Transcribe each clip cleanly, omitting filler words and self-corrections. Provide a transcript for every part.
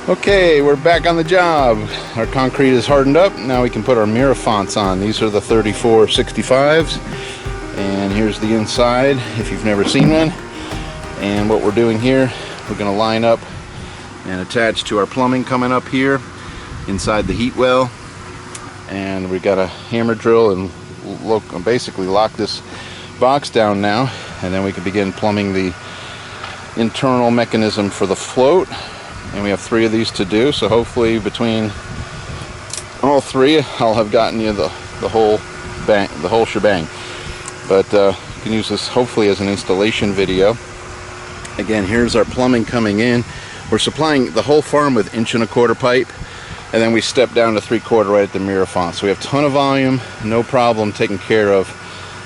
Okay, we're back on the job. Our concrete is hardened up. Now we can put our MiraFounts on. These are the 3465s. And here's the inside if you've never seen one. And what we're doing here, we're going to line up and attach to our plumbing coming up here inside the heat well. And we got a hammer drill and basically lock this box down now. And then we can begin plumbing the internal mechanism for the float. And we have 3 of these to do, so hopefully between all 3 I'll have gotten you the whole shebang. But you can use this hopefully as an installation video. Again, here's our plumbing coming in. We're supplying the whole farm with 1¼ pipe, and then we step down to 3/4 right at the MiraFount. So we have a ton of volume, no problem taking care of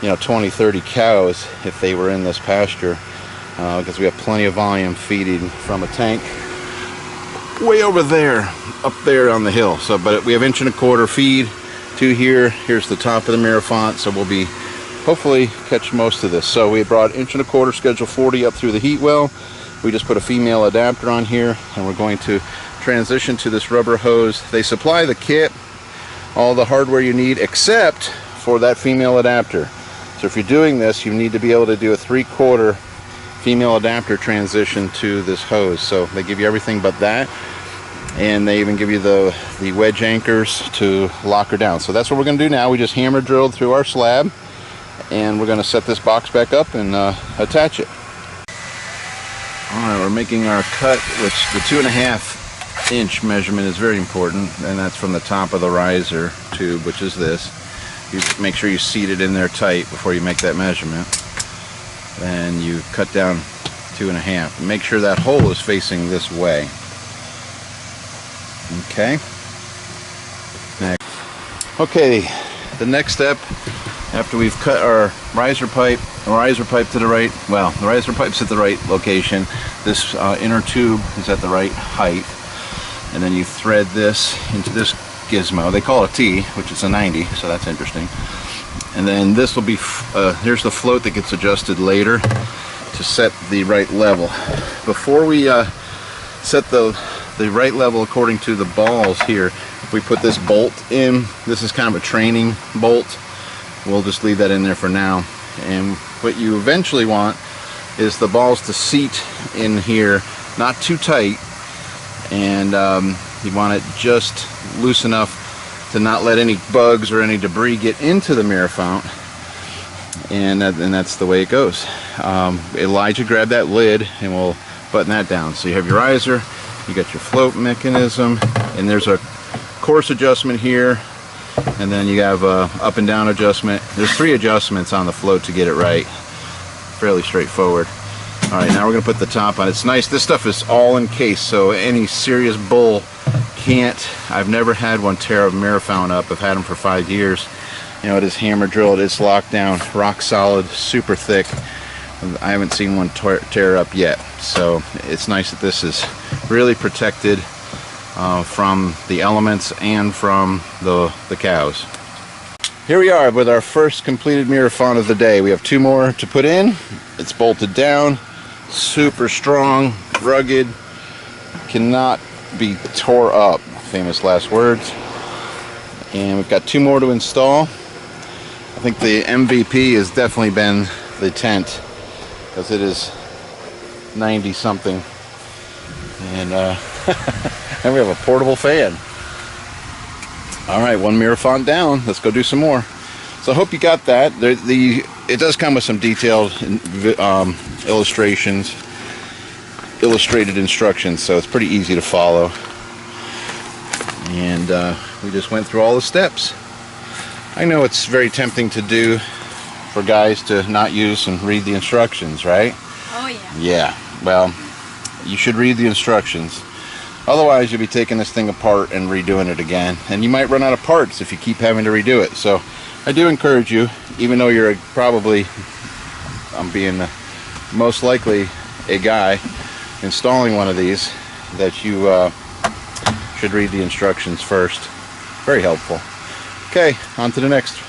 20-30 cows if they were in this pasture, because we have plenty of volume feeding from a tank way over there, up there on the hill. So, but we have 1¼ feed to here. Here's the top of the MiraFount, so we'll be hopefully catch most of this. So we brought 1¼ schedule 40 up through the heat well. We just put a female adapter on here, and we're going to transition to this rubber hose. They supply the kit, all the hardware you need, except for that female adapter. So if you're doing this, you need to be able to do a 3/4 female adapter transition to this hose. So they give you everything but that, and they even give you the wedge anchors to lock her down. So that's what we're going to do now. We just hammer drilled through our slab, and we're going to set this box back up and attach it. Alright, we're making our cut, which the 2.5 inch measurement is very important, and that's from the top of the riser tube, which is this. You make sure you seat it in there tight before you make that measurement. Then you cut down 2.5. Make sure that hole is facing this way. Okay. Next. Okay, the next step, after we've cut our riser pipe to the right, well, the riser pipe's at the right location. This inner tube is at the right height. And then you thread this into this gizmo. They call it a T, which is a 90, so that's interesting. And then this will be, here's the float that gets adjusted later to set the right level. Before we set the right level according to the balls here, if we put this bolt in, this is kind of a training bolt. We'll just leave that in there for now. And what you eventually want is the balls to seat in here, not too tight, and you want it just loose enough to not let any bugs or any debris get into the MiraFount, and that's the way it goes. Elijah, grab that lid and we'll button that down. So you have your riser, you got your float mechanism, and there's a course adjustment here, and then you have a up and down adjustment. There's 3 adjustments on the float to get it right. Fairly straightforward. Alright, now we're going to put the top on. It's nice, this stuff is all encased, so any serious bull can't. I've never had one tear a MiraFount up. I've had them for 5 years. It is hammer drilled, it's locked down, rock solid, super thick. I haven't seen one tear up yet. So it's nice that this is really protected from the elements and from the cows. Here we are with our first completed MiraFount of the day. We have 2 more to put in. It's bolted down, super strong, rugged, cannot be tore up, famous last words. And we've got 2 more to install. I think the MVP has definitely been the tent, because it is 90 something, and and we have a portable fan. Alright, 1 MiraFount down. Let's go do some more. So I hope you got that. It does come with some detailed illustrated instructions, so it's pretty easy to follow. And we just went through all the steps. I know it's very tempting to do for guys to not use and read the instructions, right? Oh yeah. Yeah, well, you should read the instructions. Otherwise, you'll be taking this thing apart and redoing it again, and you might run out of parts if you keep having to redo it. So I do encourage you, even though you're probably, I'm being most likely a guy installing one of these, that you should read the instructions first. Very helpful. Okay, on to the next.